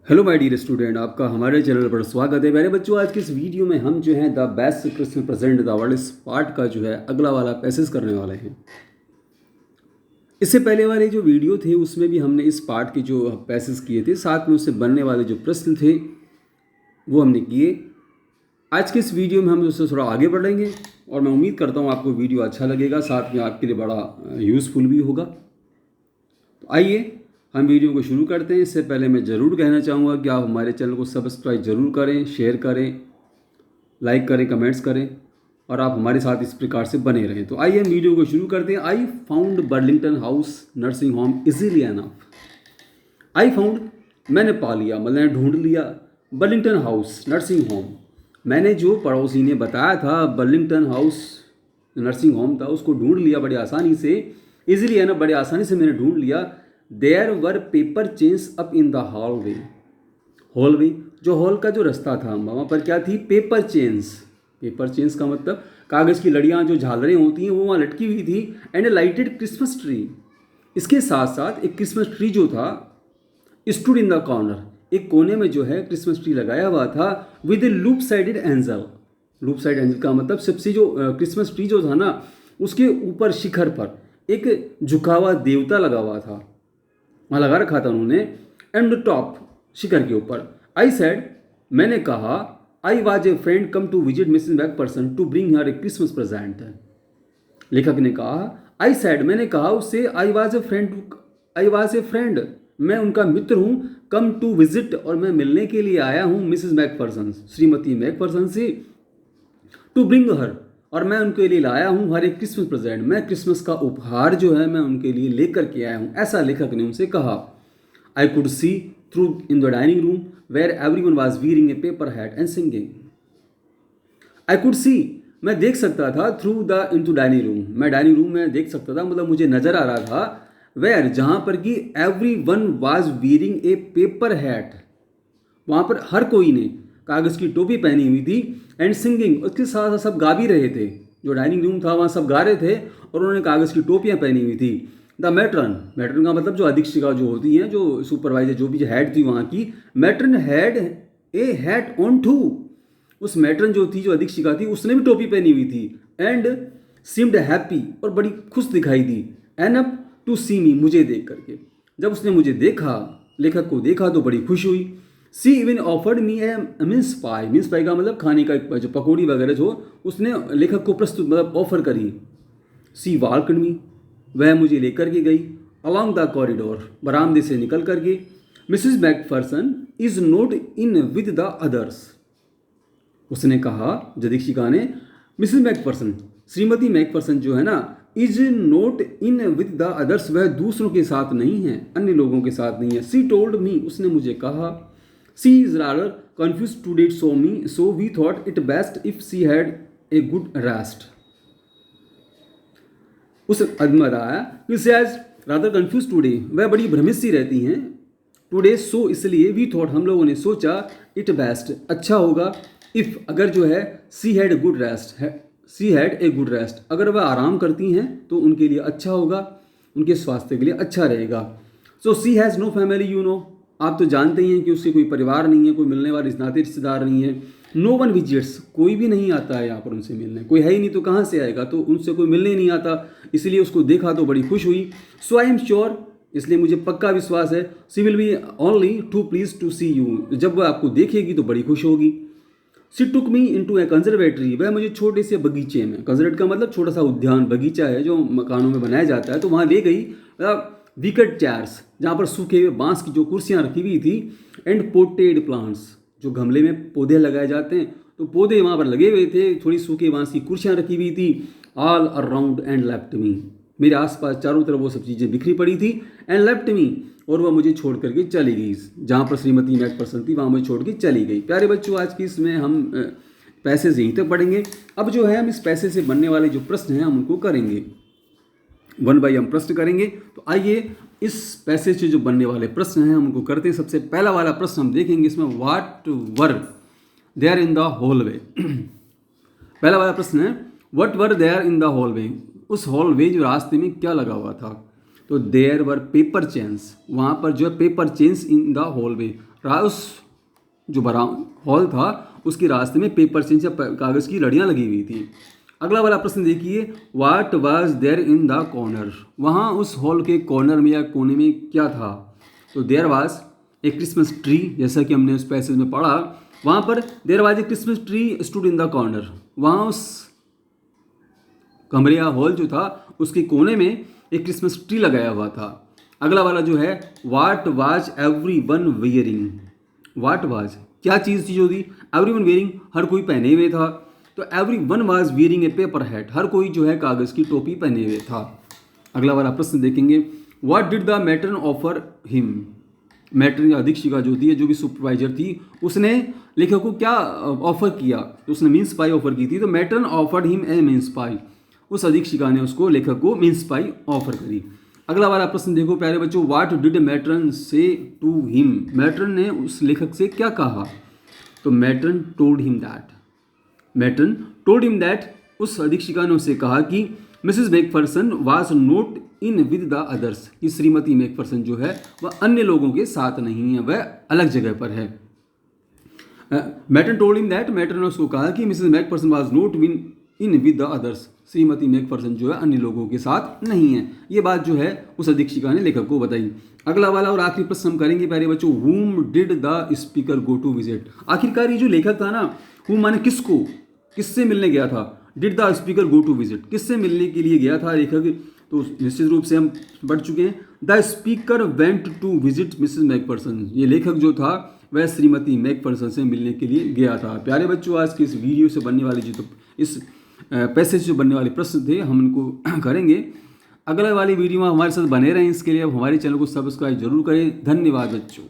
Hello my dear student, आपका हमारे channel पर स्वागत है। मेरे बच्चों, आज के इस वीडियो में हम जो है the best question present the world इस पार्ट का जो है अगला वाला पैसेज करने वाले हैं। इससे पहले वाले जो वीडियो थे उसमें भी हमने इस पार्ट के जो पैसेज किए थे, साथ में उससे बनने वाले जो प्रश्न थे वो हमने किए। आज के इस वीडियो में हम उससे थोड़ा आगे बढ़ेंगे और मैं उम्मीद करता हूँ आपको वीडियो अच्छा लगेगा, साथ में आपके लिए बड़ा यूज़फुल भी होगा। तो आइए हम वीडियो को शुरू करते हैं। इससे पहले मैं ज़रूर कहना चाहूँगा कि आप हमारे चैनल को सब्सक्राइब ज़रूर करें, शेयर करें, लाइक करें, कमेंट्स करें और आप हमारे साथ इस प्रकार से बने रहें। तो आइए हम वीडियो को शुरू करते हैं। I found Burlington house nursing home easily enough. I found मैंने पा लिया, मतलब ढूंढ लिया। बर्लिंगटन हाउस नर्सिंग होम, मैंने जो पड़ोसी ने बताया था बर्लिंगटन हाउस नर्सिंग होम था उसको ढूंढ लिया बड़ी आसानी से। इजीली एनफ, बड़ी आसानी से मैंने ढूंढ लिया। There were paper chains up in the hallway. Hallway जो हॉल का जो रास्ता था वहाँ पर क्या थी? Paper chains. पेपर चेन्स का मतलब कागज़ की लड़ियाँ, जो झालरें होती हैं वो वहाँ लटकी हुई थी। And A lighted Christmas tree, इसके साथ साथ एक क्रिसमस ट्री जो था स्टूड इन द कॉर्नर, एक कोने में जो है क्रिसमस ट्री लगाया हुआ था। With A loop sided angel. Loop side angel का मतलब सबसे जो क्रिसमस ट्री जो था ना उसके ऊपर शिखर पर एक झुका हुआ देवता लगा हुआ था, वहाँ लगा रखा था उन्होंने। एंड द टॉप, शिखर के ऊपर। आई सेड, मैंने कहा, I was a friend come to visit Mrs McPherson to bring her a Christmas present. लेखक ने कहा, आई सेड, मैंने कहा उससे, आई वॉज ए फ्रेंड, मैं उनका मित्र हूँ। कम टू विजिट, और मैं मिलने के लिए आया हूँ मिसिस मैकफरसन, श्रीमती मैकफरसन से। टू ब्रिंग हर, और मैं उनके लिए लाया हूँ हर एक क्रिसमस प्रेजेंट, मैं क्रिसमस का उपहार जो है मैं उनके लिए लेकर के आया हूँ, ऐसा लेखक ने उनसे कहा। I could see through in the dining room where everyone was wearing a paper hat and singing. I could see, मैं देख सकता था, through the into dining room, मैं डाइनिंग रूम में देख सकता था, मतलब मुझे नजर आ रहा था। वेयर, जहाँ पर कि everyone was wearing a paper hat, वहाँ पर हर कोई ने कागज़ की टोपी पहनी हुई थी। एंड सिंगिंग, उसके साथ साथ सब गा भी रहे थे। जो डाइनिंग रूम था वहाँ सब गा रहे थे और उन्होंने कागज़ की टोपियाँ पहनी हुई थी। द मैट्रन, मैट्रन का मतलब जो अधीक्षिका जो होती हैं, जो सुपरवाइजर, जो भी हेड थी वहाँ की, matron had a hat on too. उस मैट्रन जो थी, जो अधीक्षिका थी, उसने भी टोपी पहनी हुई थी। एंड सीम्ड हैप्पी, और बड़ी खुश दिखाई दी। एनफ टू सी मी, मुझे देख करके। जब उसने मुझे देखा, लेखक को देखा, तो बड़ी खुश हुई। सी इवन ऑफर्ड मी ए मिन्स पाई, मिन्स पाई का मतलब खाने का जो पकौड़ी वगैरह जो उसने लेखक को प्रस्तुत मतलब ऑफर करी। सी वाल्कड मी, वह मुझे लेकर के गई। अलॉन्ग द कॉरिडोर, बरामदे से निकल करके। Mrs McPherson is not in with the others, उसने कहा, दीक्षिका ने, मिसिज मैकफरसन, श्रीमती मैकफरसन जो है ना, is not in with the others, वह दूसरों के साथ नहीं है, अन्य लोगों के साथ नहीं है। सी टोल्ड मी, उसने मुझे कहा। She is rather confused today, so we thought it best if she had a good rest. उस आदमी रहा कि सी एज रादर कन्फ्यूज टूडे, वह बड़ी भ्रमित सी रहती हैं। टुडे, सो इसलिए, वी थॉट, हम लोगों ने सोचा, इट बेस्ट, अच्छा होगा, इफ़, अगर जो है, सी हैड गुड रेस्ट है, she had a good rest, अगर वह आराम करती हैं तो उनके लिए अच्छा होगा, उनके स्वास्थ्य के लिए अच्छा रहेगा। So she has no family, you know, आप तो जानते ही हैं कि उसके कोई परिवार नहीं है, कोई मिलने वाले नाते रिश्तेदार नहीं है। नो वन विजिट्स, कोई भी नहीं आता है यहाँ पर उनसे मिलने, कोई है ही नहीं तो कहाँ से आएगा, तो उनसे कोई मिलने ही नहीं आता, इसलिए उसको देखा तो बड़ी खुश हुई। सो आई एम श्योर, इसलिए मुझे पक्का विश्वास है, she will be only too please to see you, जब वह आपको देखेगी तो बड़ी खुश होगी। सी टुक मी इनटू ए कंजर्वेटरी, वह मुझे छोटे से बगीचे में, कंजर्वेट का मतलब छोटा सा उद्यान, बगीचा है जो मकानों में बनाया जाता है, तो वहाँ ले गई। विकेट चेयर्स, जहाँ पर सूखे हुए बांस की जो कुर्सियाँ रखी हुई थी। एंड पोटेड प्लांट्स, जो गमले में पौधे लगाए जाते हैं, तो पौधे वहाँ पर लगे हुए थे। थोड़ी सूखे बांस की कुर्सियाँ रखी हुई थी। All around and left me, मेरे आसपास चारों तरफ वो सब चीज़ें बिखरी पड़ी थी। एंड लेफ्ट मी, और वह मुझे छोड़ करके चली गई, जहाँ पर श्रीमती मैकफरसन थी वहाँ मुझे छोड़ के चली गई। प्यारे बच्चों, आज की इसमें हम पैसेज यहीं तक पढ़ेंगे। अब जो है हम इस पैसे से बनने वाले जो प्रश्न हैं हम उनको करेंगे, वन बाई हम प्रश्न करेंगे। तो आइए इस पैसेज से जो बनने वाले प्रश्न हैं हम उनको करते हैं। सबसे पहला वाला प्रश्न हम देखेंगे इसमें, what were there in the hallway. पहला वाला प्रश्न है, what were there in the hallway, उस हॉलवे जो रास्ते में क्या लगा हुआ था। तो देयर वर पेपर चेन्स, वहाँ पर जो है paper chains in the hallway, उस जो बड़ा हॉल था उसके रास्ते में पेपर चेन्स या कागज़ की लड़ियाँ लगी हुई थी। अगला वाला प्रश्न देखिए, what was there in the corner, वहाँ उस हॉल के कॉर्नर में या कोने में क्या था? तो there was a Christmas tree, जैसा कि हमने उस पैसेज में पढ़ा, वहाँ पर there was a Christmas tree stood in the corner, वहाँ उस कमरे या हॉल जो था उसके कोने में एक क्रिसमस ट्री लगाया हुआ था। अगला वाला जो है, what was every one wearing, what was क्या चीज़ थी जो थी, एवरी वन वेयरिंग हर कोई पहने हुए था, तो every one was wearing a paper hat, हर कोई जो है कागज़ की टोपी पहने हुए था। अगला वाला प्रश्न देखेंगे, what did the matron offer him, matron या अधीक्षिका जो थी, जो भी सुपरवाइजर थी, उसने लेखक को क्या ऑफर किया? तो उसने मीन्स पाई ऑफर की थी, तो matron offered him a means पाई, उस अधीक्षिका ने उसको लेखक को मीन्स पाई ऑफर करी। अगला वाला प्रश्न देखो प्यारे बच्चों, व्हाट डिड मैट्रन से टू हिम, मैट्रन ने उस लेखक से क्या कहा? तो matron told him that, matron told him that, उस अधीक्षिका ने उससे कहा कि Mrs McPherson was not in with the others, कि श्रीमती मैकफरसन जो है वह अन्य लोगों के साथ नहीं है, वह अलग जगह पर है। Matron told him that, matron ने उसको कहा कि Mrs McPherson was not in with the others, Shrimati McPherson जो है अन्य लोगों के साथ नहीं है। ये बात जो है उस अधीक्षिका ने लेखक को बताई। अगला वाला और आखिरी प्रश्न हम करेंगे प्यारे बच्चों, whom did the speaker go to visit, आखिरकार ये जो लेखक था ना, whom माने किसको, किससे मिलने गया था, did the speaker go to visit, किससे मिलने के लिए गया था लेखक? तो निश्चित रूप से हम पढ़ चुके हैं, the speaker went to visit Mrs McPherson, ये लेखक जो था वह श्रीमती मैकफरसन से मिलने के लिए गया था। प्यारे बच्चों, आज की इस वीडियो से बनने वाली जो, तो इस पैसेज जो बनने वाले प्रश्न थे हम इनको करेंगे। अगले वाली वीडियो में हमारे साथ बने रहें, इसके लिए अब हमारे चैनल को सब्सक्राइब जरूर करें। धन्यवाद बच्चों।